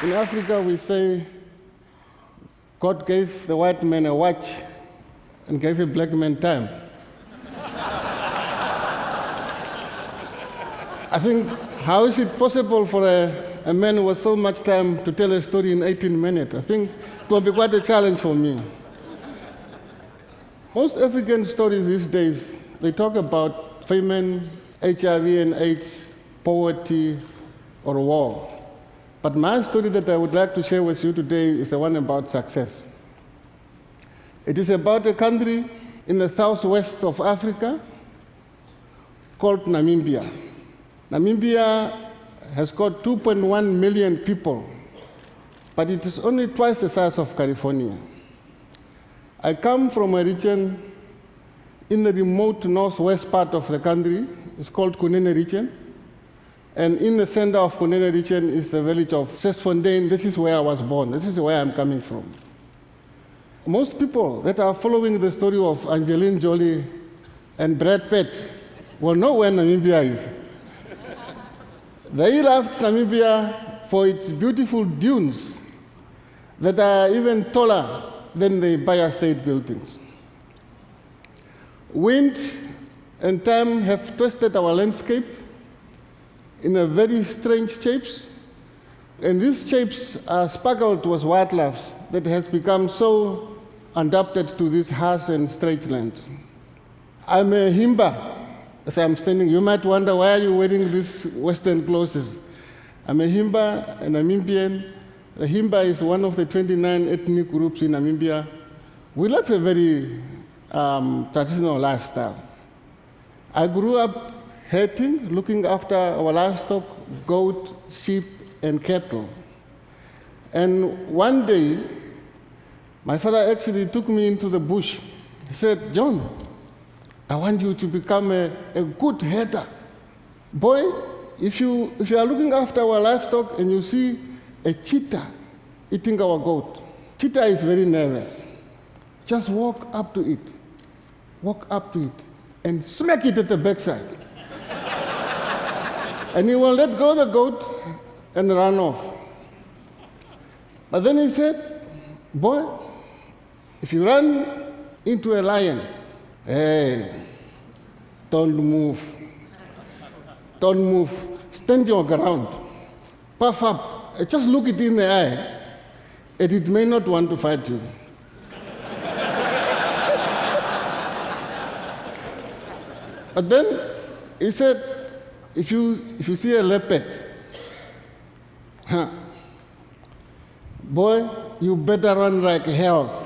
In Africa, we say God gave the white man a watch and gave a black man time. I think, how is it possible for a man with so much time to tell a story in 18 minutes? I think it will be quite a challenge for me. Most African stories these days, they talk about famine, HIV and AIDS, poverty, or war. But my story that I would like to share with you today is the one about success. It is about a country in the southwest of Africa called Namibia. Namibia has got 2.1 million people, but it is only twice the size of California. I come from a region in the remote northwest part of the country. It's called Kunene region. And in the center of Kunene region is the village of Sesfontein. This is where I was born. This is where I'm coming from. Most people that are following the story of Angelina Jolie and Brad Pitt will know where Namibia is. They love Namibia for its beautiful dunes that are even taller than the Empire State Buildings. Wind and time have twisted our landscape in a very strange shapes, and these shapes are speckled with wildlife that has become so adapted to this harsh and strange land. I'm a Himba. As I'm standing, you might wonder, why are you wearing these Western clothes? I'm a Himba, a Namibian. The Himba is one of the 29 ethnic groups in Namibia. We live a very traditional lifestyle. I grew up herding, looking after our livestock, goat, sheep, and cattle. And one day, my father actually took me into the bush. He said, "John, I want you to become a good herder. Boy, if you are looking after our livestock and you see a cheetah eating our goat, cheetah is very nervous. Just walk up to it, and smack it at the backside. And he will let go of the goat and run off." But then he said, "Boy, if you run into a lion, hey, don't move. Don't move. Stand your ground. Puff up. Just look it in the eye, and it may not want to fight you." But then he said, if you see a leopard, boy, you better run like hell.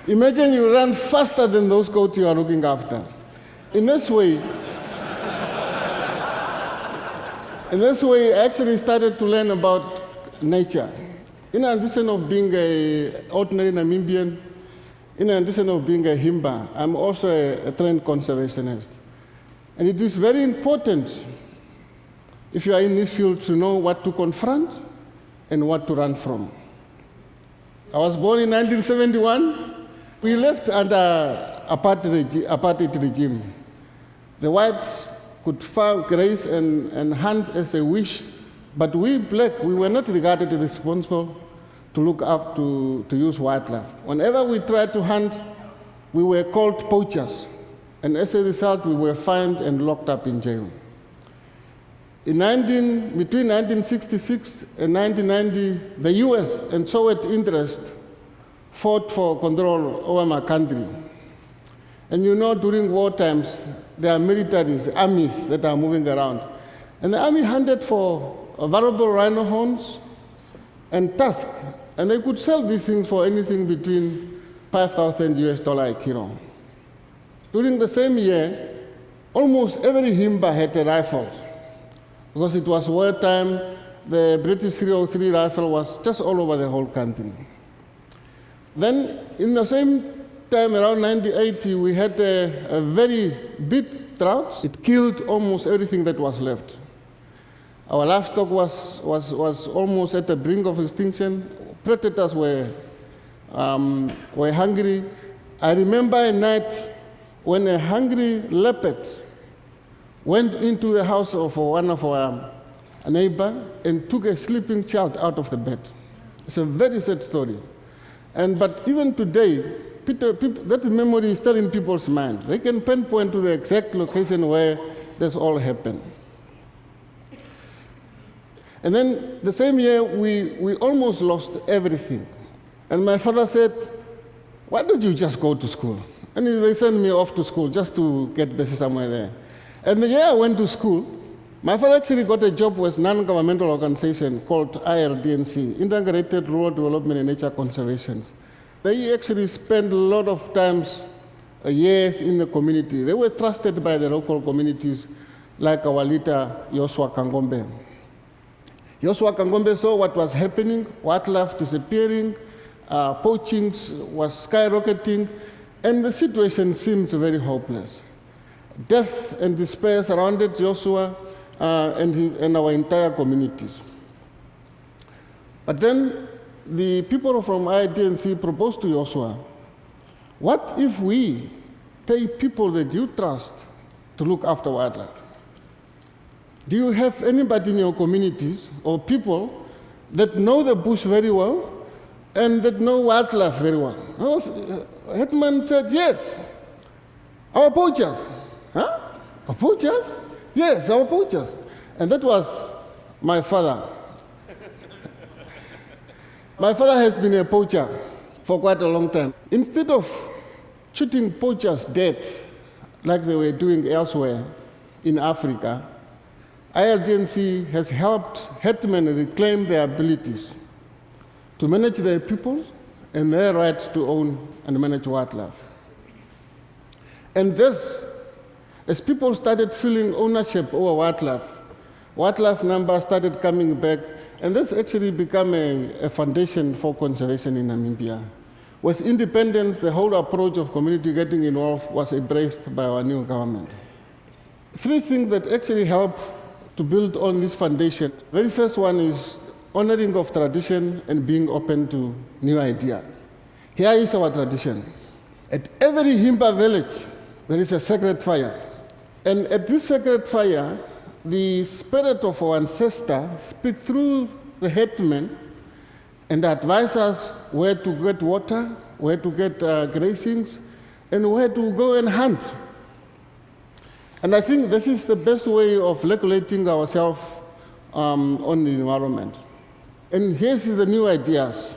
Imagine you run faster than those goats you are looking after. In this way, I actually started to learn about nature. In addition of being an ordinary Namibian, in addition of being a Himba, I'm also a trained conservationist. And it is very important, if you are in this field, to know what to confront and what to run from. I was born in 1971. We left under apartheid regime. The whites could farm, graze, and hunt as they wish, but we black, we were not regarded as responsible to look up to use wildlife. Whenever we tried to hunt, we were called poachers, and as a result, we were fined and locked up in jail. Between 1966 and 1990, the US and Soviet interest fought for control over my country. And you know, during war times, there are militaries, armies that are moving around. And the army hunted for valuable rhino horns and tusks, and they could sell these things for anything between $5,000 a kilo. During the same year, almost every Himba had a rifle, because it was wartime. The British 303 rifle was just all over the whole country. Then, in the same time, around 1980, we had a very big drought. It killed almost everything that was left. Our livestock was almost at the brink of extinction. Predators were hungry. I remember a night when a hungry leopard went into the house of one of our neighbor and took a sleeping child out of the bed. It's a very sad story. But even today, that memory is still in people's minds. They can pinpoint to the exact location where this all happened. And then the same year, we almost lost everything. And my father said, why don't you just go to school? And they sent me off to school just to get busy somewhere there. And the year I went to school, my father actually got a job with a non-governmental organization called IRDNC, Integrated Rural Development and Nature Conservation. They actually spent a lot of times, years in the community. They were trusted by the local communities, like our leader, Joshua Kangombe. Joshua Kangombe saw what was happening, wildlife disappearing, poaching was skyrocketing, and the situation seemed very hopeless. Death and despair surrounded Joshua and our entire communities. But then the people from IDNC proposed to Joshua, what if we pay people that you trust to look after wildlife? Do you have anybody in your communities or people that know the bush very well and that know wildlife very well? Hetman said, yes, our poachers. Huh? Our poachers? Yes, our poachers. And that was my father. My father has been a poacher for quite a long time. Instead of shooting poachers dead like they were doing elsewhere in Africa, IRDNC has helped headmen reclaim their abilities to manage their people and their rights to own and manage wildlife. And this, as people started feeling ownership over wildlife numbers started coming back, and this actually became a foundation for conservation in Namibia. With independence, the whole approach of community getting involved was embraced by our new government. Three things that actually help to build on this foundation. The very first one is honoring of tradition and being open to new ideas. Here is our tradition. At every Himba village, there is a sacred fire. And at this sacred fire, the spirit of our ancestor speaks through the headmen and advise us where to get water, where to get grazings, and where to go and hunt. And I think this is the best way of regulating ourselves on the environment. And here's the new ideas.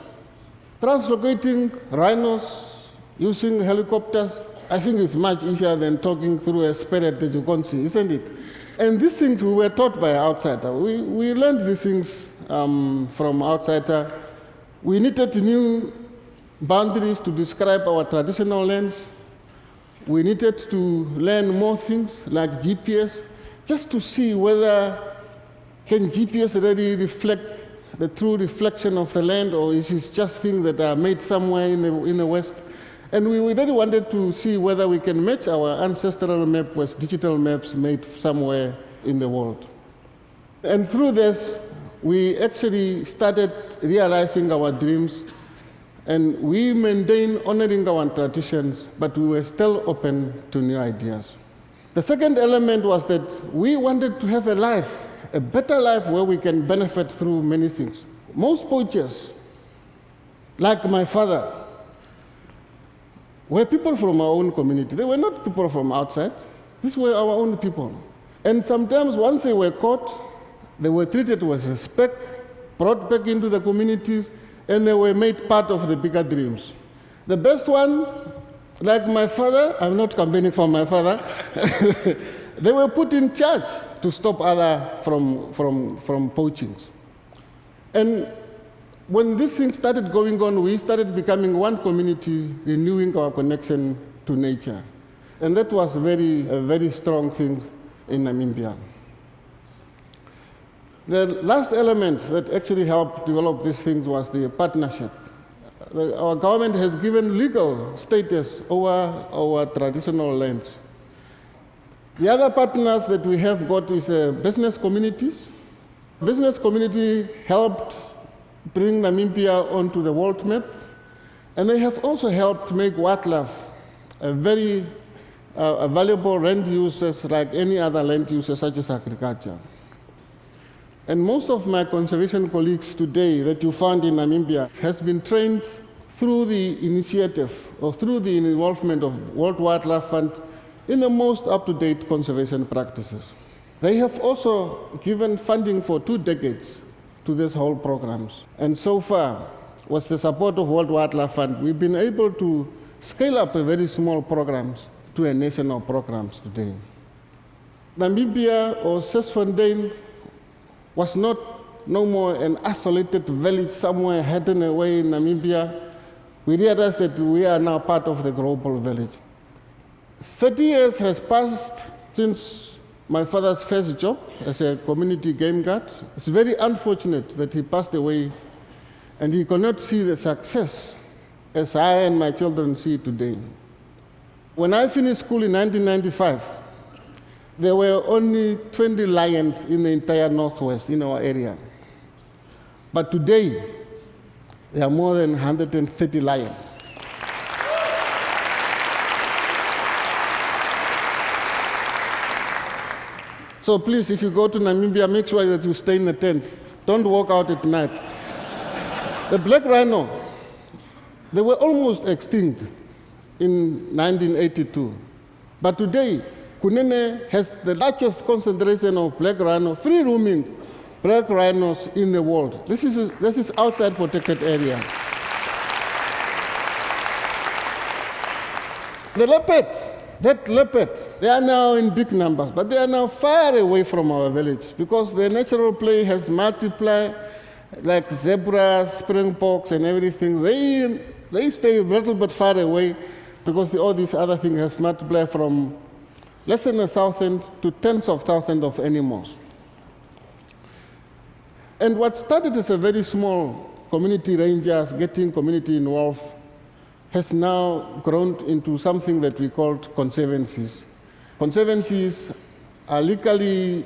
Translocating rhinos using helicopters, I think it's much easier than talking through a spirit that you can't see, isn't it? And these things we were taught by an outsider. We learned these things from outsider. We needed new boundaries to describe our traditional lands. We needed to learn more things like GPS, just to see whether can GPS really reflect the true reflection of the land, or is it just things that are made somewhere in the West. And we really wanted to see whether we can match our ancestral map with digital maps made somewhere in the world. And through this, we actually started realizing our dreams, and we maintained honoring our traditions, but we were still open to new ideas. The second element was that we wanted to have a life, a better life where we can benefit through many things. Most poachers, like my father, were people from our own community. They were not people from outside. These were our own people. And sometimes once they were caught, they were treated with respect, brought back into the communities, and they were made part of the bigger dreams. The best one, like my father, I'm not campaigning for my father, they were put in charge to stop others from poaching. And when this thing started going on, we started becoming one community, renewing our connection to nature. And that was a very strong thing in Namibia. The last element that actually helped develop these things was the partnership. Our government has given legal status over our traditional lands. The other partners that we have got is business communities. Business community helped bring Namibia onto the world map, and they have also helped make wildlife a very valuable land uses like any other land uses, such as agriculture. And most of my conservation colleagues today that you find in Namibia has been trained through the initiative or through the involvement of World Wildlife Fund in the most up-to-date conservation practices. They have also given funding for 2 decades to these whole programs. And so far, with the support of World Wildlife Fund, we've been able to scale up a very small programs to a national programs today. Namibia, or Sesfontein, was no more an isolated village somewhere hidden away in Namibia. We realized that we are now part of the global village. 30 years has passed since my father's first job as a community game guard. It's very unfortunate that he passed away and he could not see the success as I and my children see today. When I finished school in 1995, there were only 20 lions in the entire Northwest in our area. But today, there are more than 130 lions. So please, if you go to Namibia, make sure that you stay in the tents. Don't walk out at night. The black rhino, they were almost extinct in 1982. But today, Kunene has the largest concentration of black rhino, free roaming black rhinos in the world. This is outside protected area. The leopard, they are now in big numbers, but they are now far away from our village because their natural prey has multiplied, like zebras, springboks, and everything. They stay a little bit far away because all these other things have multiplied from less than 1,000 to tens of thousands of animals. And what started as a very small community rangers getting community involved has now grown into something that we call conservancies. Conservancies are legally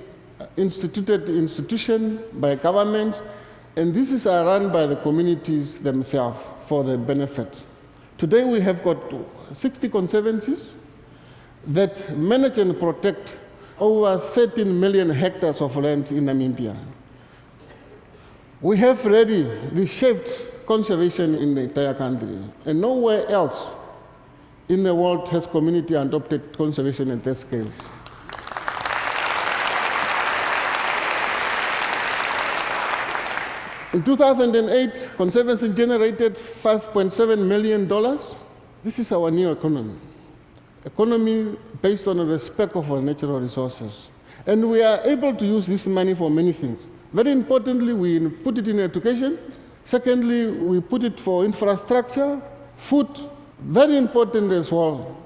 instituted institution by government, and this is run by the communities themselves for their benefit. Today we have got 60 conservancies that manage and protect over 13 million hectares of land in Namibia. We have already reshaped conservation in the entire country, and nowhere else in the world has community adopted conservation at that scale. In 2008, conservation generated $5.7 million. This is our new economy. Economy based on the respect of our natural resources. And we are able to use this money for many things. Very importantly, we put it in education. Secondly, we put it for infrastructure, food. Very important as well,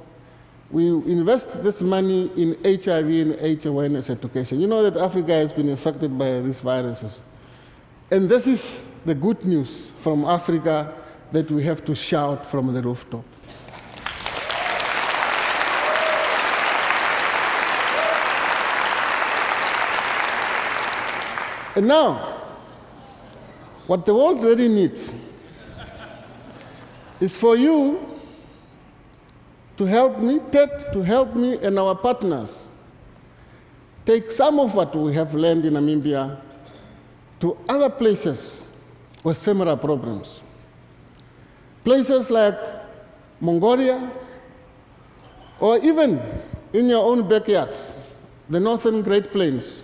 we invest this money in HIV and AIDS awareness education. You know that Africa has been affected by these viruses. And this is the good news from Africa that we have to shout from the rooftop. And now, what the world really needs is for you to help me, Ted, to help me and our partners take some of what we have learned in Namibia to other places with similar problems. Places like Mongolia, or even in your own backyards, the northern Great Plains,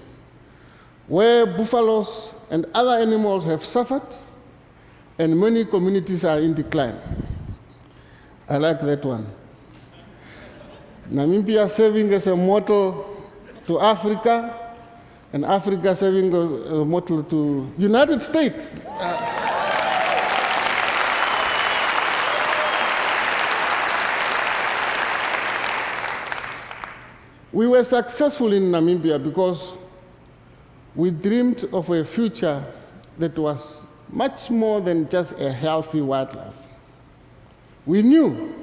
where buffaloes and other animals have suffered, and many communities are in decline. I like that one. Namibia serving as a model to Africa, and Africa serving as a model to United States. We were successful in Namibia because we dreamed of a future that was much more than just a healthy wildlife. We knew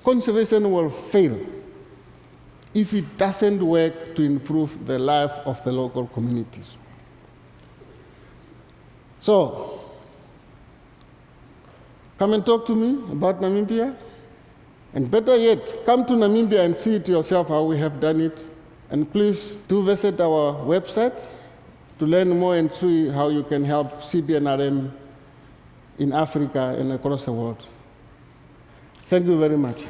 conservation will fail if it doesn't work to improve the life of the local communities. So, come and talk to me about Namibia. And better yet, come to Namibia and see it yourself how we have done it. And please do visit our website to learn more and see how you can help CBNRM in Africa and across the world. Thank you very much.